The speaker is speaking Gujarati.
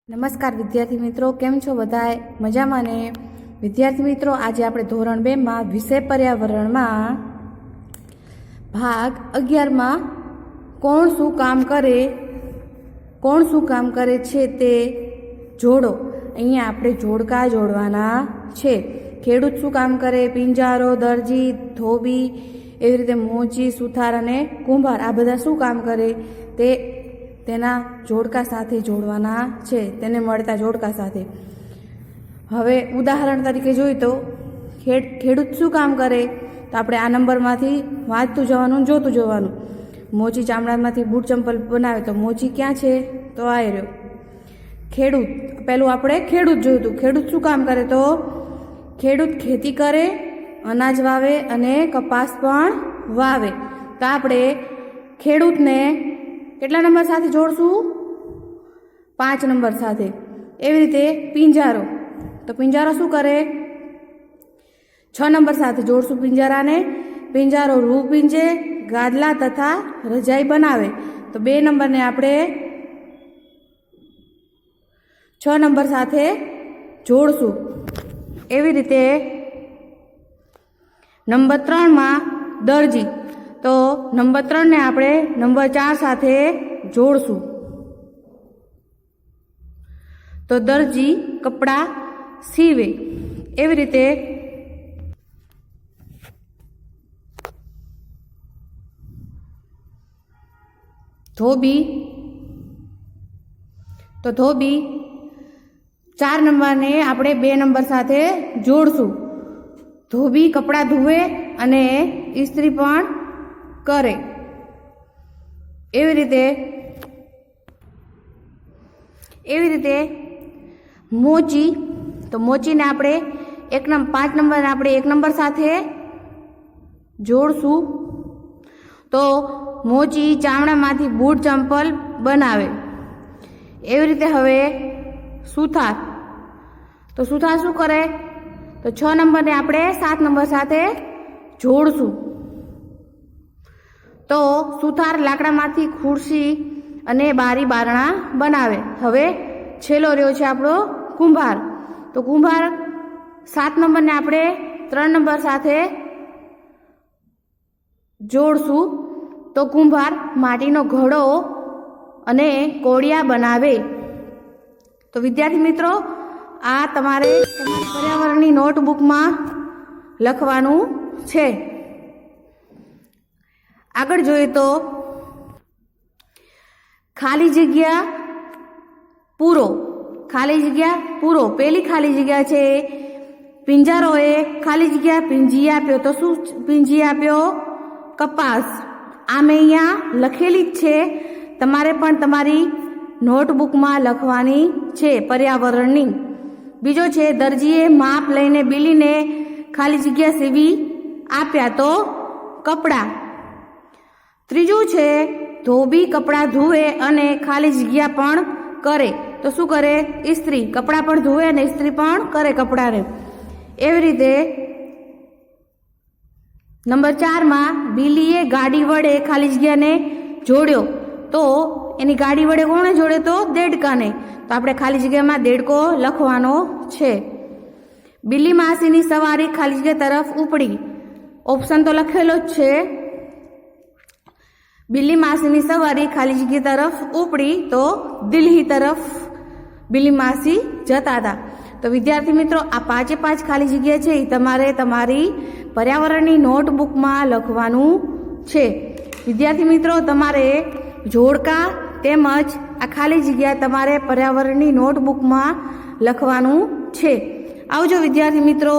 નમસ્કાર વિદ્યાર્થી મિત્રો, કેમ છો બધાએ? મજામાં ને? વિદ્યાર્થી મિત્રો, આજે આપણે ધોરણ 2 માં વિષય પર્યાવરણમાં ભાગ 11 માં કોણ શું કામ કરે છે તે જોડો. અહીંયા આપણે જોડકા જોડવાના છે. ખેડૂત શું કામ કરે? પિંજારો, દરજી, ધોબી, એવી રીતે મોચી, સુથાર અને કુંભાર, આ બધા શું કામ કરે તે તેના જોડકા સાથે જોડવાના છે, તેને મળતા જોડકા સાથે. હવે ઉદાહરણ તરીકે જોઈએ તો ખેડૂત શું કામ કરે, તો આપણે આ નંબરમાંથી વાંચતું જવાનું, જોતું જવાનું. મોચી ચામડામાંથી બૂટ ચંપલ બનાવે, તો મોચી ક્યાં છે? તો આ રહ્યો ખેડૂત. પહેલું આપણે ખેડૂત જોયું હતું. ખેડૂત શું કામ કરે? તો ખેડૂત ખેતી કરે, અનાજ વાવે અને કપાસ પણ વાવે. તો આપણે ખેડૂતને કેટલા નંબર સાથે જોડશું? 5 નંબર સાથે. એવી રીતે પિંજારો, તો પિંજારો શું કરે? 6 નંબર સાથે જોડશું પિંજારાને. પિંજારો રૂ પીંજે, ગાદલા તથા રજાઈ બનાવે, તો 2 નંબરને આપણે 6 નંબર સાથે જોડશું. એવી રીતે નંબર 3 માં દરજી, તો નંબર 3 ને આપણે નંબર 4 સાથે જોડશું. તો દરજી કપડાં સીવે. એવી રીતે ધોબી, તો ધોબી 4 નંબરને આપણે 2 નંબર સાથે જોડશું. ધોબી કપડાં ધુવે અને ઇસ્ત્રી પણ કરે. એવી રીતે મોચી, તો મોચીને આપણે 5 નંબરને આપણે 1 નંબર સાથે જોડશું. તો મોચી ચામડામાંથી બૂટ ચંપલ બનાવે. એવી રીતે હવે સુથાર, તો સુથાર શું કરે? તો 6 નંબરને આપણે 7 નંબર સાથે જોડશું. તો સુથાર લાકડામાંથી ખુરશી અને બારી બારણા બનાવે. હવે છેલ્લો રહ્યો છે આપણો કુંભાર. તો કુંભાર 7 નંબરને આપણે 3 નંબર સાથે જોડશું. તો કુંભાર માટીનો ઘડો અને કોડિયા બનાવે. તો વિદ્યાર્થી મિત્રો, આ તમારે તમારી પર્યાવરણની નોટબુકમાં લખવાનું છે. આગળ જોઈએ તો ખાલી જગ્યા પૂરો. પેલી ખાલી જગ્યા છે પિંજારોએ ખાલી જગ્યા પીંજી આપ્યો. તો શું પીંજી આપ્યો? કપાસ. આ મેં અહીંયા લખેલી જ છે, તમારે પણ તમારી નોટબુકમાં લખવાની છે પર્યાવરણની. બીજો છે દરજીએ માપ લઈને બીલીને ખાલી જગ્યા સીવી આપ્યા, તો કપડાં. ત્રીજું છે ધોબી કપડાં ધુવે અને ખાલી જગ્યા પણ કરે. તો શું કરે? ઇસ્ત્રી. કપડાં પણ ધુવે અને ઇસ્ત્રી પણ કરે કપડાને. એવી રીતે નંબર 4 માં બીલીએ ગાડી વડે ખાલી જગ્યાને જોડ્યો. તો એની ગાડી વડે કોણે જોડે? તો દેડકાને. તો આપણે ખાલી જગ્યામાં દેડકો લખવાનો છે. બિલ્લી માસીની સવારી ખાલી જગ્યા તરફ ઉપડી. ઓપ્શન તો લખેલો જ છે. બિલ્લી માસીની સવારી ખાલી જગ્યા તરફ ઉપડી, તો દિલ્હી તરફ બિલ્લી માસી જતા હતા. તો વિદ્યાર્થી મિત્રો, આ 5 ખાલી જગ્યા છે એ તમારે તમારી પર્યાવરણની નોટબુકમાં લખવાનું છે. વિદ્યાર્થી મિત્રો, તમારે જોડકા તેમજ આ ખાલી જગ્યા તમારે પર્યાવરણની નોટબુકમાં લખવાનું છે. આવજો વિદ્યાર્થી મિત્રો.